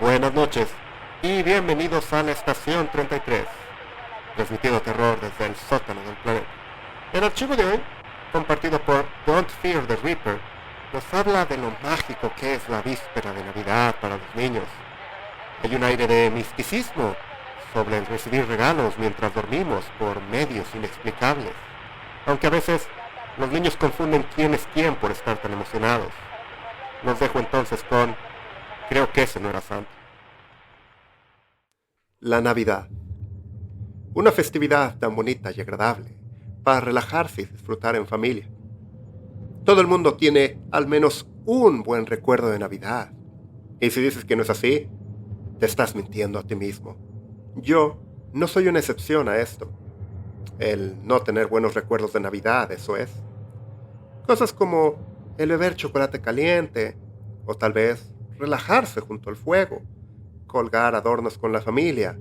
Buenas noches y bienvenidos a la Estación 33, transmitiendo terror desde el sótano del planeta. El archivo de hoy, compartido por Don't Fear the Reaper, nos habla de lo mágico que es la víspera de Navidad para los niños. Hay un aire de misticismo sobre el recibir regalos mientras dormimos por medios inexplicables, aunque a veces los niños confunden quién es quién por estar tan emocionados. Los dejo entonces con Creo que ese no era Santa. La Navidad. Una festividad tan bonita y agradable para relajarse y disfrutar en familia. Todo el mundo tiene al menos un buen recuerdo de Navidad. Y si dices que no es así, te estás mintiendo a ti mismo. Yo no soy una excepción a esto. El no tener buenos recuerdos de Navidad, eso es. Cosas como el beber chocolate caliente, o tal vez relajarse junto al fuego, colgar adornos con la familia,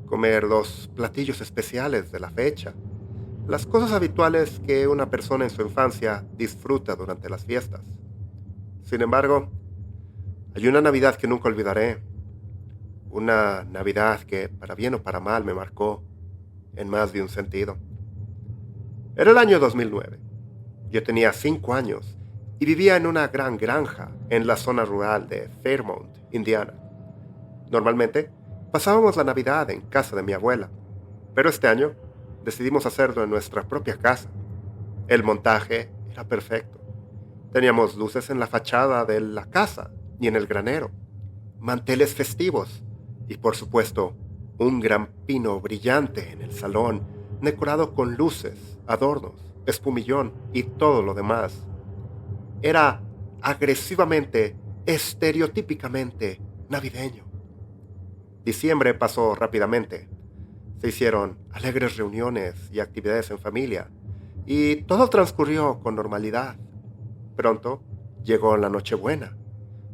comer los platillos especiales de la fecha, las cosas habituales que una persona en su infancia disfruta durante las fiestas. Sin embargo, hay una Navidad que nunca olvidaré, una Navidad que, para bien o para mal, me marcó en más de un sentido. Era el año 2009. Yo tenía 5 años y vivía en una gran granja en la zona rural de Fairmount, Indiana. Normalmente, pasábamos la Navidad en casa de mi abuela, pero este año decidimos hacerlo en nuestra propia casa. El montaje era perfecto. Teníamos luces en la fachada de la casa y en el granero, manteles festivos y, por supuesto, un gran pino brillante en el salón, decorado con luces, adornos, espumillón y todo lo demás. Era agresivamente, estereotípicamente navideño. Diciembre pasó rápidamente. Se hicieron alegres reuniones y actividades en familia, y todo transcurrió con normalidad. Pronto llegó la Nochebuena.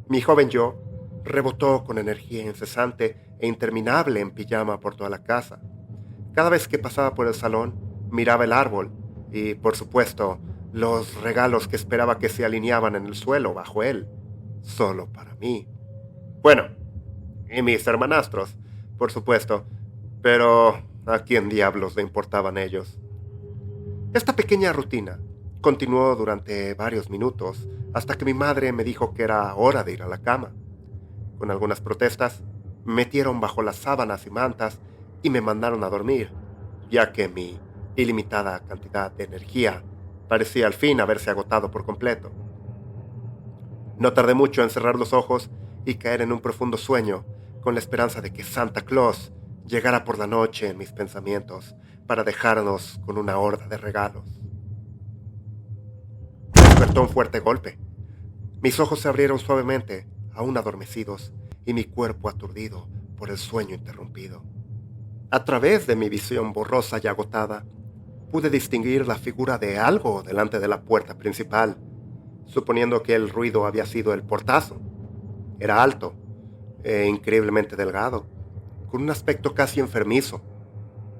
Mi joven yo rebotó con energía incesante e interminable en pijama por toda la casa. Cada vez que pasaba por el salón, miraba el árbol y, por supuesto, los regalos que esperaba que se alineaban en el suelo bajo él, solo para mí. Bueno, y mis hermanastros, por supuesto, pero ¿a quién diablos le importaban ellos? Esta pequeña rutina continuó durante varios minutos hasta que mi madre me dijo que era hora de ir a la cama. Con algunas protestas, me metieron bajo las sábanas y mantas y me mandaron a dormir, ya que mi ilimitada cantidad de energía parecía al fin haberse agotado por completo. No tardé mucho en cerrar los ojos y caer en un profundo sueño, con la esperanza de que Santa Claus llegara por la noche en mis pensamientos para dejarnos con una horda de regalos. Me despertó un fuerte golpe. Mis ojos se abrieron suavemente, aún adormecidos, y mi cuerpo aturdido por el sueño interrumpido. A través de mi visión borrosa y agotada, pude distinguir la figura de algo delante de la puerta principal, suponiendo que el ruido había sido el portazo. Era alto e increíblemente delgado, con un aspecto casi enfermizo.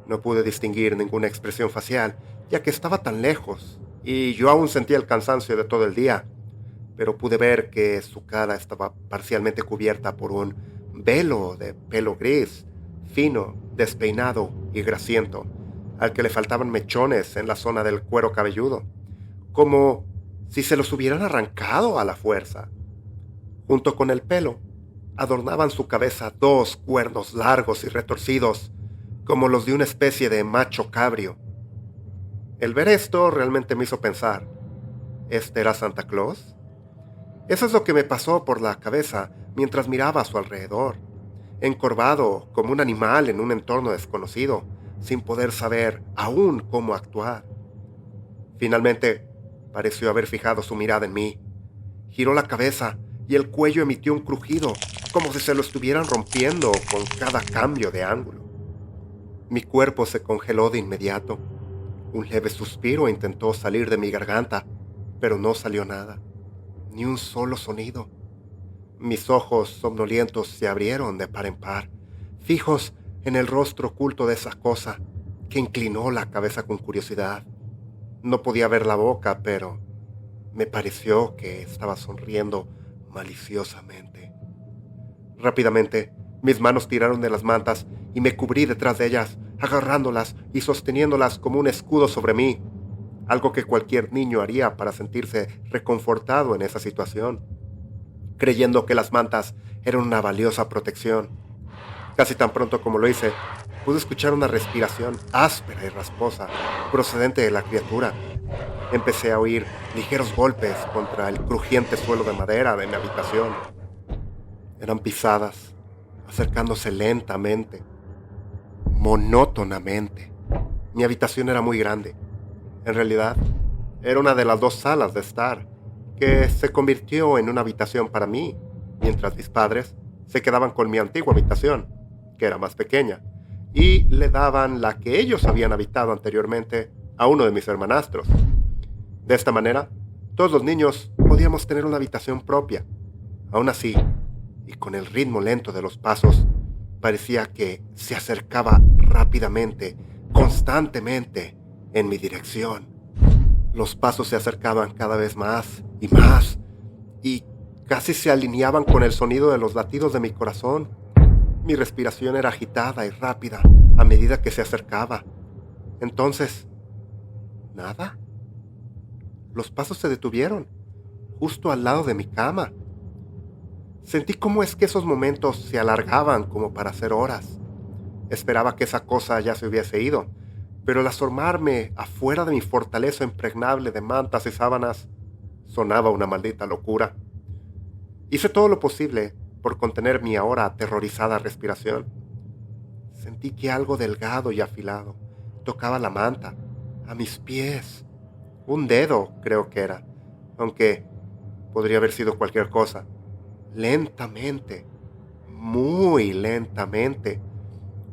No pude distinguir ninguna expresión facial, ya que estaba tan lejos, y yo aún sentía el cansancio de todo el día, pero pude ver que su cara estaba parcialmente cubierta por un velo de pelo gris, fino, despeinado y grasiento, al que le faltaban mechones en la zona del cuero cabelludo, como si se los hubieran arrancado a la fuerza. Junto con el pelo, adornaban su cabeza 2 cuernos largos y retorcidos, como los de una especie de macho cabrio. El ver esto realmente me hizo pensar, ¿este era Santa Claus? Eso es lo que me pasó por la cabeza mientras miraba a su alrededor, encorvado como un animal en un entorno desconocido, sin poder saber aún cómo actuar. Finalmente, pareció haber fijado su mirada en mí. Giró la cabeza y el cuello emitió un crujido, como si se lo estuvieran rompiendo con cada cambio de ángulo. Mi cuerpo se congeló de inmediato. Un leve suspiro intentó salir de mi garganta, pero no salió nada, ni un solo sonido. Mis ojos somnolientos se abrieron de par en par, fijos en el rostro oculto de esa cosa, que inclinó la cabeza con curiosidad. No podía ver la boca, pero me pareció que estaba sonriendo maliciosamente. Rápidamente, mis manos tiraron de las mantas y me cubrí detrás de ellas, agarrándolas y sosteniéndolas como un escudo sobre mí, algo que cualquier niño haría para sentirse reconfortado en esa situación, creyendo que las mantas eran una valiosa protección. Casi tan pronto como lo hice, pude escuchar una respiración áspera y rasposa procedente de la criatura. Empecé a oír ligeros golpes contra el crujiente suelo de madera de mi habitación. Eran pisadas, acercándose lentamente, monótonamente. Mi habitación era muy grande. En realidad, era una de las 2 salas de estar, que se convirtió en una habitación para mí, mientras mis padres se quedaban con mi antigua habitación, que era más pequeña, y le daban la que ellos habían habitado anteriormente a uno de mis hermanastros. De esta manera, todos los niños podíamos tener una habitación propia. Aún así, y con el ritmo lento de los pasos, parecía que se acercaba rápidamente, constantemente, en mi dirección. Los pasos se acercaban cada vez más, y casi se alineaban con el sonido de los latidos de mi corazón. Mi respiración era agitada y rápida a medida que se acercaba. Entonces, ¿nada? Los pasos se detuvieron, justo al lado de mi cama. Sentí cómo es que esos momentos se alargaban como para hacer horas. Esperaba que esa cosa ya se hubiese ido, pero el asomarme afuera de mi fortaleza impregnable de mantas y sábanas sonaba una maldita locura. Hice todo lo posible por contener mi ahora aterrorizada respiración. Sentí que algo delgado y afilado tocaba la manta, a mis pies. Un dedo, creo que era, aunque podría haber sido cualquier cosa. Lentamente, muy lentamente,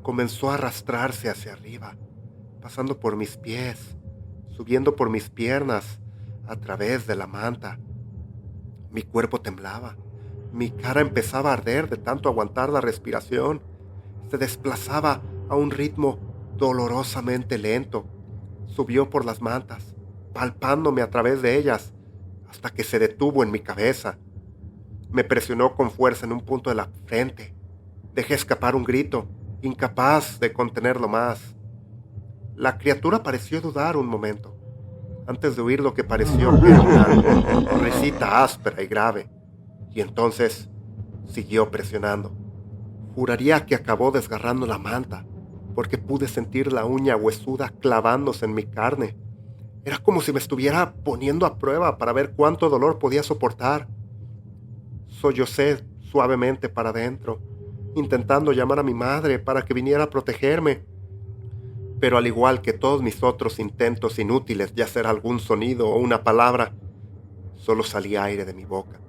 comenzó a arrastrarse hacia arriba, pasando por mis pies, subiendo por mis piernas, a través de la manta. Mi cuerpo temblaba, mi cara empezaba a arder de tanto aguantar la respiración. Se desplazaba a un ritmo dolorosamente lento. Subió por las mantas, palpándome a través de ellas, hasta que se detuvo en mi cabeza. Me presionó con fuerza en un punto de la frente. Dejé escapar un grito, incapaz de contenerlo más. La criatura pareció dudar un momento, antes de oír lo que pareció que era una risita áspera y grave, y entonces siguió presionando. Juraría que acabó desgarrando la manta, porque pude sentir la uña huesuda clavándose en mi carne. Era como si me estuviera poniendo a prueba para ver cuánto dolor podía soportar. Sollocé suavemente para adentro, intentando llamar a mi madre para que viniera a protegerme. Pero al igual que todos mis otros intentos inútiles de hacer algún sonido o una palabra, solo salía aire de mi boca.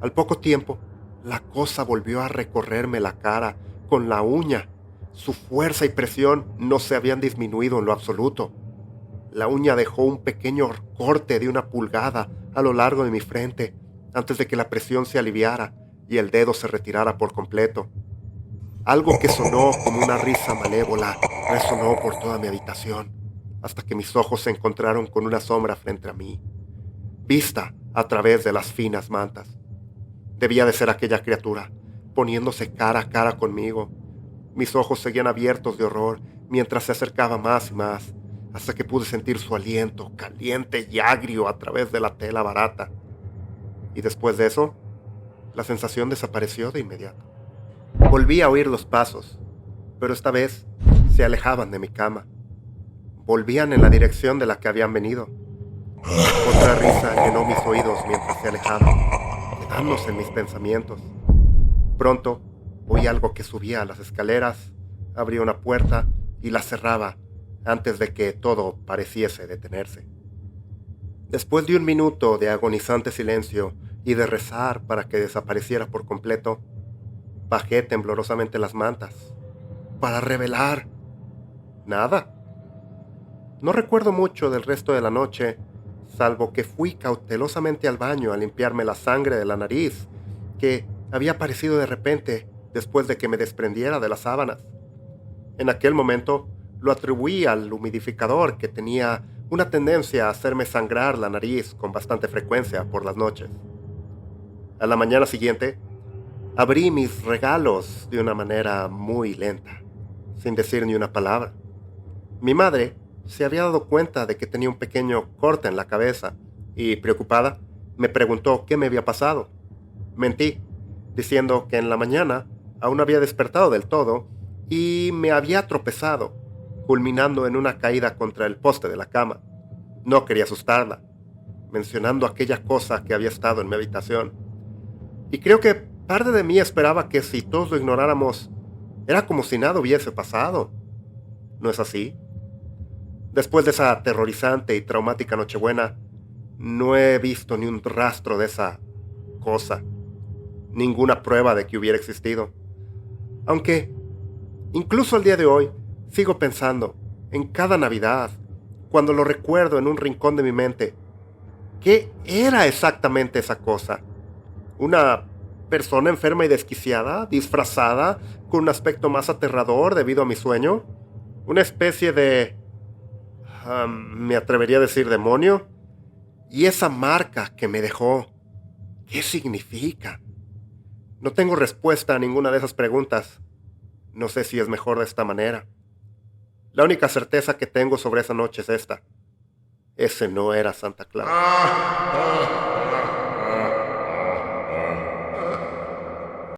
Al poco tiempo, la cosa volvió a recorrerme la cara con la uña. Su fuerza y presión no se habían disminuido en lo absoluto. La uña dejó un pequeño corte de 1 pulgada a lo largo de mi frente antes de que la presión se aliviara y el dedo se retirara por completo. Algo que sonó como una risa malévola resonó por toda mi habitación, hasta que mis ojos se encontraron con una sombra frente a mí, vista a través de las finas mantas. Debía de ser aquella criatura, poniéndose cara a cara conmigo. Mis ojos seguían abiertos de horror mientras se acercaba más y más, hasta que pude sentir su aliento caliente y agrio a través de la tela barata. Y después de eso, la sensación desapareció de inmediato. Volví a oír los pasos, pero esta vez se alejaban de mi cama. Volvían en la dirección de la que habían venido. Otra risa llenó mis oídos mientras se alejaban, quedándose en mis pensamientos. Pronto oí algo que subía a las escaleras, abría una puerta y la cerraba antes de que todo pareciese detenerse. Después de 1 minuto de agonizante silencio y de rezar para que desapareciera por completo, bajé temblorosamente las mantas para revelar nada. No recuerdo mucho del resto de la noche, salvo que fui cautelosamente al baño a limpiarme la sangre de la nariz, que había aparecido de repente después de que me desprendiera de las sábanas. En aquel momento lo atribuí al humidificador, que tenía una tendencia a hacerme sangrar la nariz con bastante frecuencia por las noches. A la mañana siguiente, Abrí mis regalos de una manera muy lenta, sin decir ni una palabra. Mi madre se había dado cuenta de que tenía un pequeño corte en la cabeza y, preocupada, me preguntó qué me había pasado. Mentí, diciendo que en la mañana aún no había despertado del todo y me había tropezado, culminando en una caída contra el poste de la cama. No quería asustarla, mencionando aquella cosa que había estado en mi habitación. Y creo que parte de mí esperaba que si todos lo ignoráramos, era como si nada hubiese pasado. ¿No es así? Después de esa aterrorizante y traumática Nochebuena, no he visto ni un rastro de esa cosa, ninguna prueba de que hubiera existido. Aunque, incluso al día de hoy, sigo pensando, en cada Navidad, cuando lo recuerdo en un rincón de mi mente, ¿qué era exactamente esa cosa? ¿Una persona enferma y desquiciada, disfrazada, con un aspecto más aterrador debido a mi sueño? ¿Una especie de... me atrevería a decir demonio? ¿Y esa marca que me dejó? ¿Qué significa? No tengo respuesta a ninguna de esas preguntas. No sé si es mejor de esta manera. La única certeza que tengo sobre esa noche es esta. Ese no era Santa Claus.